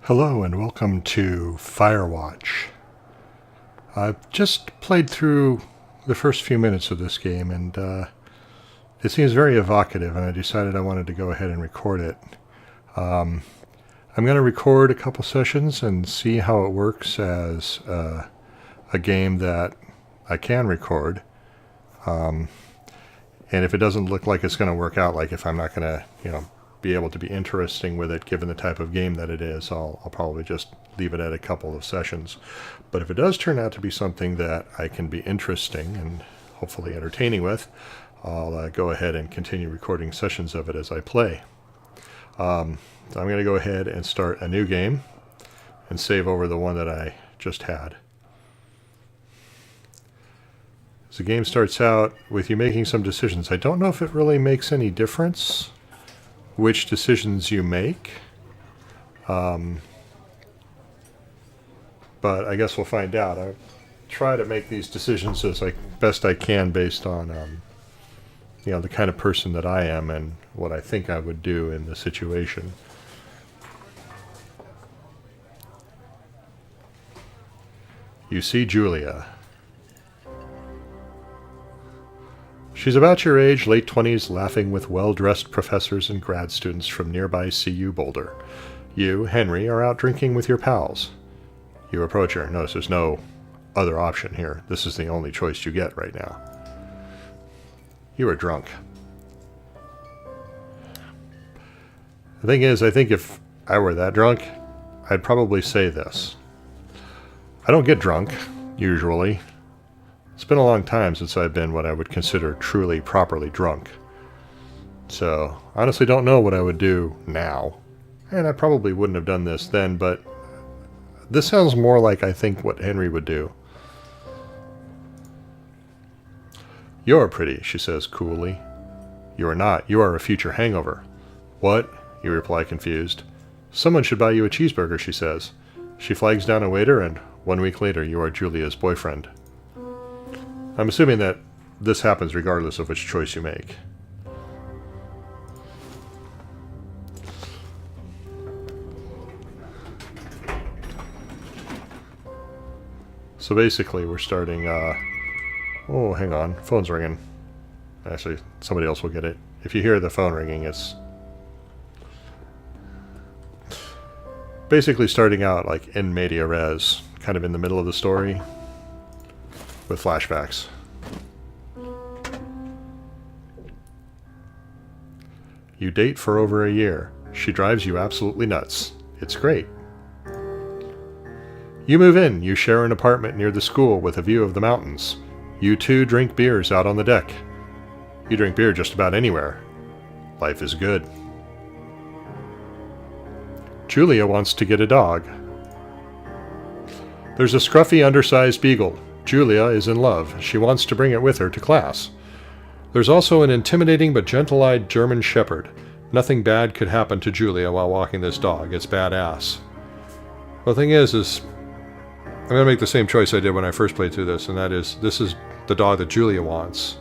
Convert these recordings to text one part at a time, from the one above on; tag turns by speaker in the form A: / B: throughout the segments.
A: Hello and welcome to Firewatch. I've just played through the first few minutes of this game and it seems very evocative, and I decided I wanted to go ahead and record it. I'm going to record a couple sessions and see how it works as a game that I can record. And if it doesn't look like it's going to work out, like if I'm not going to, be able to be interesting with it given the type of game that it is, I'll probably just leave it at a couple of sessions. But if it does turn out to be something that I can be interesting and hopefully entertaining with, I'll go ahead and continue recording sessions of it as I play. So I'm going to go ahead and start a new game and save over the one that I just had. So the game starts out with you making some decisions. I don't know if it really makes any difference which decisions you make, but I guess we'll find out. I try to make these decisions as best I can based on the kind of person that I am and what I think I would do in the situation. You see Julia. She's about your age, late 20s, laughing with well-dressed professors and grad students from nearby CU Boulder. You, Henry, are out drinking with your pals. You approach her. Notice there's no other option here. This is the only choice you get right now. You are drunk. The thing is, I think if I were that drunk, I'd probably say this. I don't get drunk, usually. It's been a long time since I've been what I would consider truly, properly drunk. So, honestly don't know what I would do now. And I probably wouldn't have done this then, but this sounds more like I think what Henry would do. You're pretty, she says coolly. You are not. You are a future hangover. What? You reply confused. Someone should buy you a cheeseburger, she says. She flags down a waiter, and 1 week later you are Julia's boyfriend. I'm assuming that this happens regardless of which choice you make. So basically we're starting, oh, hang on, phone's ringing. Actually, somebody else will get it. If you hear the phone ringing, it's basically starting out like in media res, kind of in the middle of the story, with flashbacks. You date for over a year. She drives you absolutely nuts. It's great. You move in. You share an apartment near the school with a view of the mountains. You two drink beers out on the deck. You drink beer just about anywhere. Life is good. Julia wants to get a dog. There's a scruffy, undersized beagle. Julia is in love. She wants to bring it with her to class. There's also an intimidating but gentle-eyed German shepherd. Nothing bad could happen to Julia while walking this dog. It's badass. Well, the thing is I'm going to make the same choice I did when I first played through this, and that is, this is the dog that Julia wants.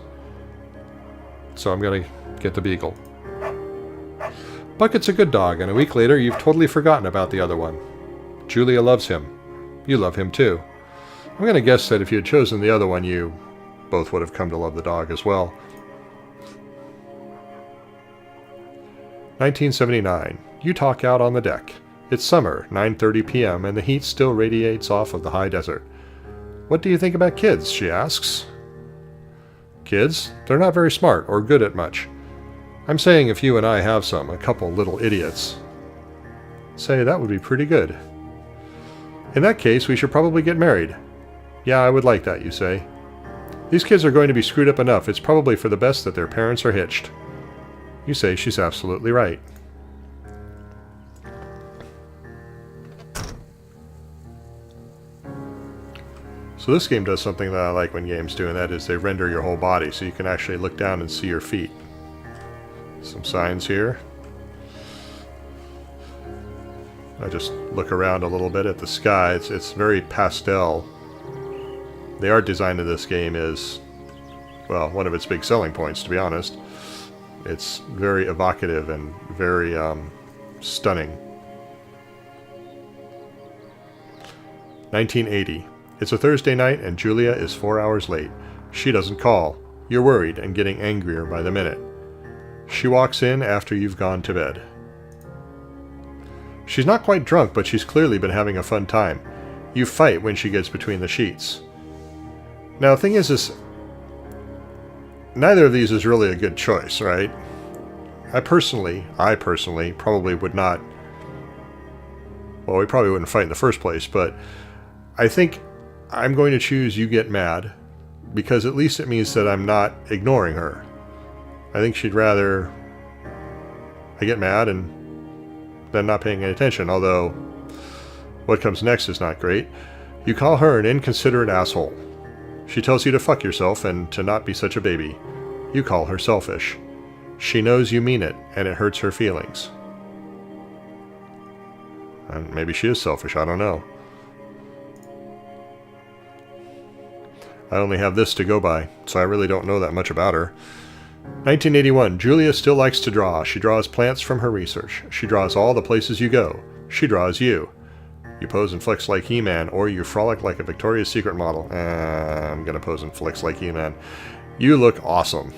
A: So I'm going to get the beagle. Bucket's a good dog, and a week later you've totally forgotten about the other one. Julia loves him. You love him too. I'm going to guess that if you had chosen the other one, you both would have come to love the dog as well. 1979. You talk out on the deck. It's summer, 9:30 p.m., and the heat still radiates off of the high desert. What do you think about kids? She asks. Kids? They're not very smart or good at much. I'm saying if you and I have some, a couple little idiots. Say, that would be pretty good. In that case, we should probably get married. Yeah, I would like that, you say. These kids are going to be screwed up enough. It's probably for the best that their parents are hitched. You say she's absolutely right. So this game does something that I like when games do, and that is they render your whole body so you can actually look down and see your feet. Some signs here. I just look around a little bit at the sky. It's very pastel. The art design of this game is, well, one of its big selling points, to be honest. It's very evocative and very stunning. 1980. It's a Thursday night and Julia is 4 hours late. She doesn't call. You're worried and getting angrier by the minute. She walks in after you've gone to bed. She's not quite drunk, but she's clearly been having a fun time. You fight when she gets between the sheets. Now, the thing is neither of these is really a good choice, right? I personally probably would not... Well, we probably wouldn't fight in the first place, but I think I'm going to choose you get mad, because at least it means that I'm not ignoring her. I think she'd rather I get mad and then not paying any attention, although what comes next is not great. You call her an inconsiderate asshole. She tells you to fuck yourself and to not be such a baby. You call her selfish. She knows you mean it, and it hurts her feelings. And maybe she is selfish, I don't know. I only have this to go by, so I really don't know that much about her. 1981. Julia still likes to draw. She draws plants from her research. She draws all the places you go. She draws you. You pose and flex like He-Man, or you frolic like a Victoria's Secret model. I'm gonna pose and flex like He-Man. You look awesome.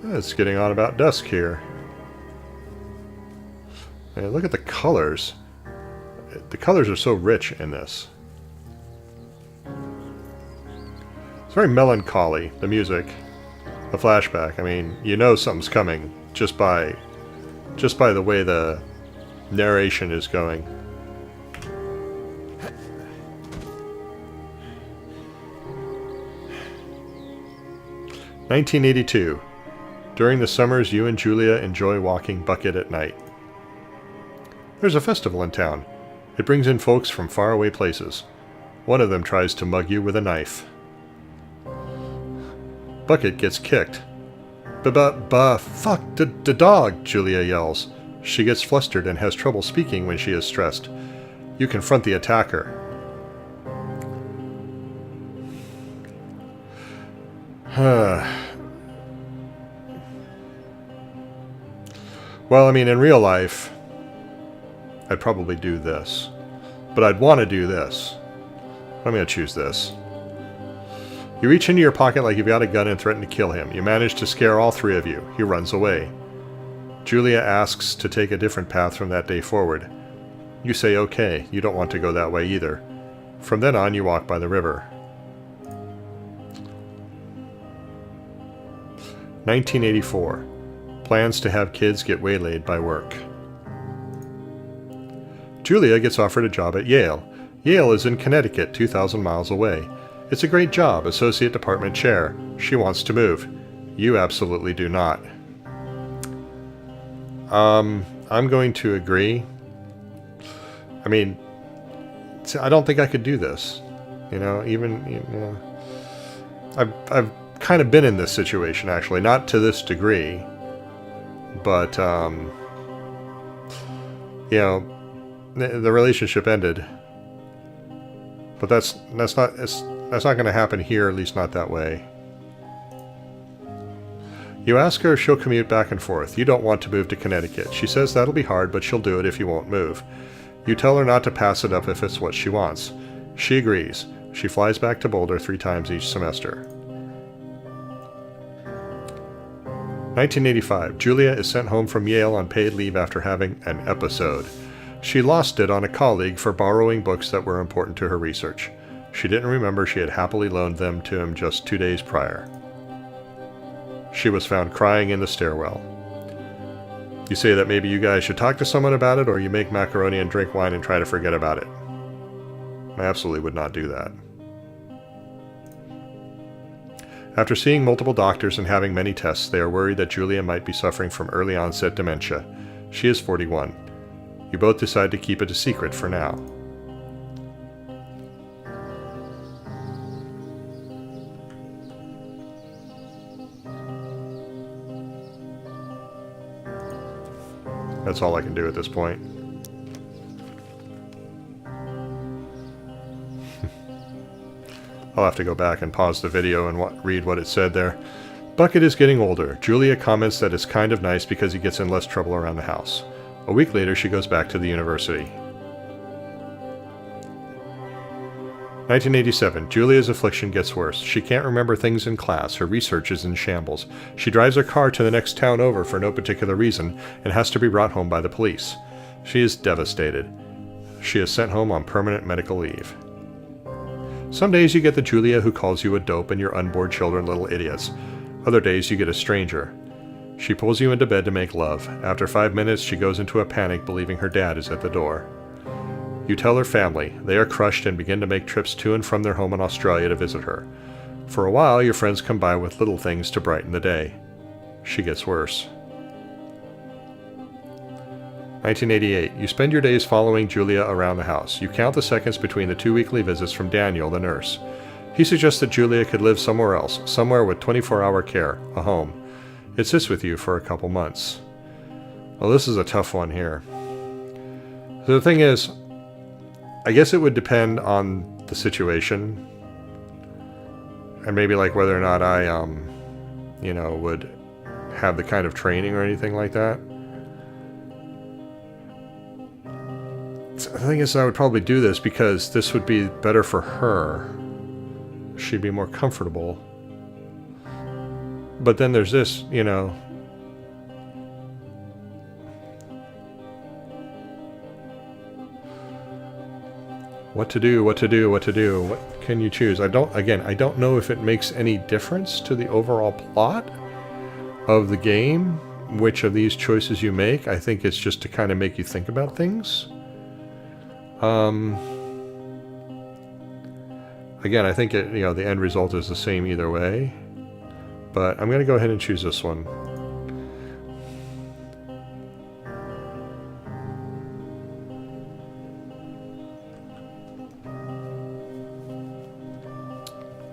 A: It's getting on about dusk here. And look at the colors. The colors are so rich in this. It's very melancholy, the music. The flashback. I mean, you know something's coming just by the way the narration is going. (1982). During the summers, you and Julia enjoy walking Bucket at night. There's a festival in town. It brings in folks from faraway places. One of them tries to mug you with a knife. Bucket gets kicked. Fuck, the dog, Julia yells. She gets flustered and has trouble speaking when she is stressed. You confront the attacker. Well, I mean, in real life, I'd probably do this. But I'd want to do this. I'm going to choose this. You reach into your pocket like you've got a gun and threaten to kill him. You manage to scare all three of you. He runs away. Julia asks to take a different path from that day forward. You say okay, you don't want to go that way either. From then on, you walk by the river. 1984. Plans to have kids get waylaid by work. Julia gets offered a job at Yale. Yale is in Connecticut, 2,000 miles away. It's a great job, associate department chair. She wants to move. You absolutely do not. I'm going to agree. I mean, I don't think I could do this. You know, I've kind of been in this situation, actually. Not to this degree. But, you know, the relationship ended. But that's not going to happen here, at least not that way. You ask her if she'll commute back and forth. You don't want to move to Connecticut. She says that'll be hard, but she'll do it if you won't move. You tell her not to pass it up if it's what she wants. She agrees. She flies back to Boulder 3 times each semester. 1985. Julia is sent home from Yale on paid leave after having an episode. She lost it on a colleague for borrowing books that were important to her research. She didn't remember she had happily loaned them to him just 2 days prior. She was found crying in the stairwell. You say that maybe you guys should talk to someone about it, or you make macaroni and drink wine and try to forget about it. I absolutely would not do that. After seeing multiple doctors and having many tests, they are worried that Julia might be suffering from early onset dementia. She is 41. You both decide to keep it a secret for now. That's all I can do at this point. I'll have to go back and pause the video and read what it said there. Bucket is getting older. Julia comments that it's kind of nice because he gets in less trouble around the house. A week later, she goes back to the university. 1987. Julia's affliction gets worse. She can't remember things in class. Her research is in shambles. She drives her car to the next town over for no particular reason and has to be brought home by the police. She is devastated. She is sent home on permanent medical leave. Some days you get the Julia who calls you a dope and your unborn children little idiots. Other days you get a stranger. She pulls you into bed to make love. After 5 minutes, she goes into a panic, believing her dad is at the door. You tell her family. They are crushed and begin to make trips to and from their home in Australia to visit her. For a while, your friends come by with little things to brighten the day. She gets worse. 1988. You spend your days following Julia around the house. You count the seconds between the 2 weekly visits from Daniel, the nurse. He suggests that Julia could live somewhere else, somewhere with 24-hour care, a home. It sits with you for a couple months. Well, this is a tough one here. So the thing is, I guess it would depend on the situation. And maybe like whether or not I, would have the kind of training or anything like that. The thing is, I would probably do this because this would be better for her. She'd be more comfortable. But then there's this, What to do, what can you choose? I don't know if it makes any difference to the overall plot of the game, which of these choices you make. I think it's just to kind of make you think about things. Again, I think the end result is the same either way. But I'm going to go ahead and choose this one.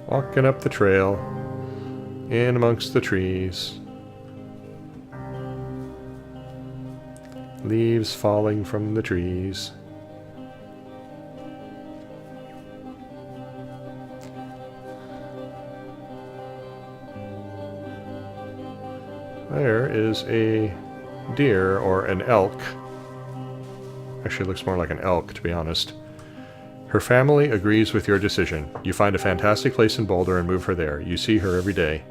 A: Walking up the trail, in amongst the trees. Leaves falling from the trees. There is a deer or an elk. Actually, it looks more like an elk, to be honest. Her family agrees with your decision. You find a fantastic place in Boulder and move her there. You see her every day,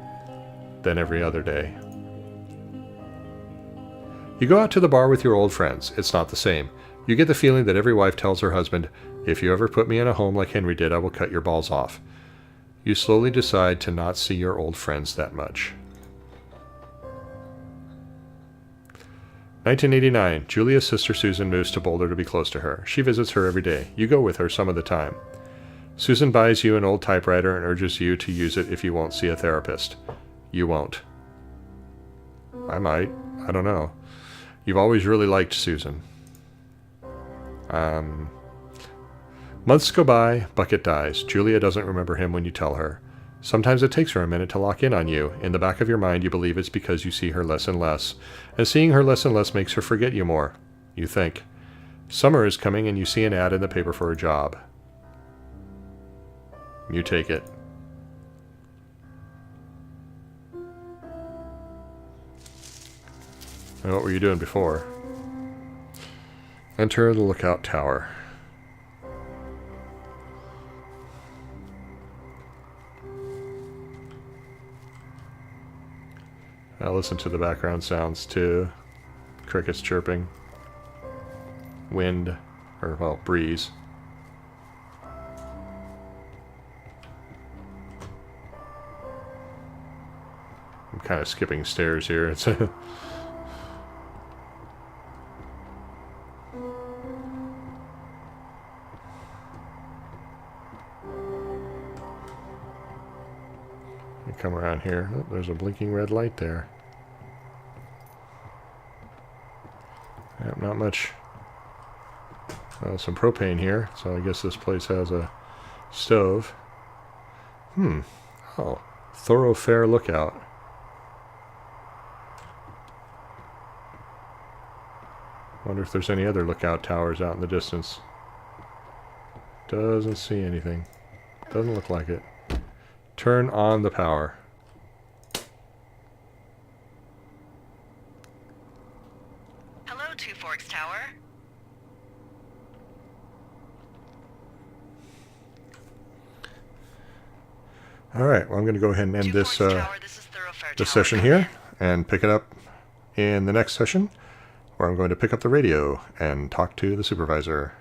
A: then every other day. You go out to the bar with your old friends. It's not the same. You get the feeling that every wife tells her husband, "If you ever put me in a home like Henry did, I will cut your balls off." You slowly decide to not see your old friends that much. 1989. Julia's sister Susan moves to Boulder to be close to her. She visits her every day. You go with her some of the time. Susan buys you an old typewriter and urges you to use it if you won't see a therapist. You won't. I might. I don't know. You've always really liked Susan. Months go by. Bucket dies. Julia doesn't remember him when you tell her. Sometimes it takes her a minute to lock in on you. In the back of your mind, you believe it's because you see her less and less. And seeing her less and less makes her forget you more. You think. Summer is coming and you see an ad in the paper for a job. You take it. And what were you doing before? Enter the lookout tower. I'll listen to the background sounds too. Crickets chirping. Wind. Or, well, breeze. I'm kind of skipping stairs here. It's a come around here. Oh, there's a blinking red light there. Yep, not much. Some propane here, so I guess this place has a stove. Oh, Thoroughfare Lookout. Wonder if there's any other lookout towers out in the distance. Doesn't see anything. Doesn't look like it. Turn on the power.
B: Two Forks Tower.
A: All right, well, I'm going to go ahead and end
B: Two
A: this,
B: Forks Tower, this is Thoroughfare
A: this
B: Tower.
A: session
B: Come
A: here
B: in.
A: and pick it up in the next session, where I'm going to pick up the radio and talk to the supervisor.